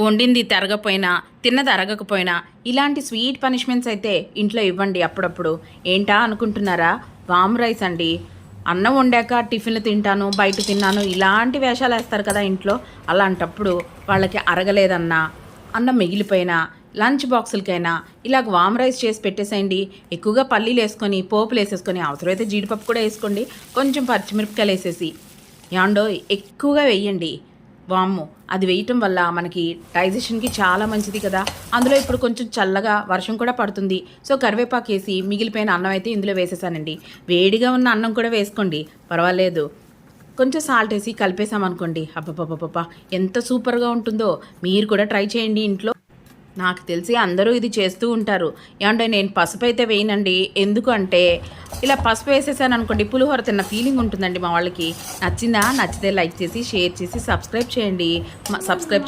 వండింది తరగపోయినా తిన్నది అరగకపోయినా ఇలాంటి స్వీట్ పనిష్మెంట్స్ అయితే ఇంట్లో ఇవ్వండి అప్పుడప్పుడు. ఏంటా అనుకుంటున్నారా? వామ్ రైస్ అండి. అన్నం వండాక టిఫిన్లు తింటాను, బయట తిన్నాను, ఇలాంటి వేషాలు వేస్తారు కదా ఇంట్లో. అలాంటప్పుడు వాళ్ళకి అరగలేదన్నా, అన్నం మిగిలిపోయినా, లంచ్ బాక్సులకైనా ఇలాగ వామ్ రైస్ చేసి పెట్టేసేయండి. ఎక్కువగా పల్లీలు వేసుకొని, పోపులు వేసేసుకొని, అవసరమైతే జీడిపప్పు కూడా వేసుకోండి, కొంచెం పచ్చిమిరపకాయలు వేసేసి. యాండో ఎక్కువగా వేయండి వాము. అది వేయటం వల్ల మనకి డైజెషన్కి చాలా మంచిది కదా. అందులో ఇప్పుడు కొంచెం చల్లగా వర్షం కూడా పడుతుంది. సో కరివేపాకు వేసి మిగిలిపోయిన అన్నం అయితే ఇందులో వేసేసానండి. వేడిగా ఉన్న అన్నం కూడా వేసుకోండి, పర్వాలేదు. కొంచెం సాల్ట్ వేసి కలిపేసామనుకోండి, అబ్బబ్బబ్బబ్బా ఎంత సూపర్గా ఉంటుందో. మీరు కూడా ట్రై చేయండి ఇంట్లో. నాకు తెలిసి అందరూ ఇది చేస్తూ ఉంటారు. ఏమంటే నేను పసుపు అయితే వేయనండి. ఎందుకు అంటే ఇలా పసుపు వేసేసాను అనుకోండి, పులిహోర తిన్న ఫీలింగ్ ఉంటుందండి మా వాళ్ళకి. నచ్చిందా? నచ్చితే లైక్ చేసి, షేర్ చేసి, సబ్స్క్రైబ్ చేయండి. సబ్స్క్రైబ్ చేయడం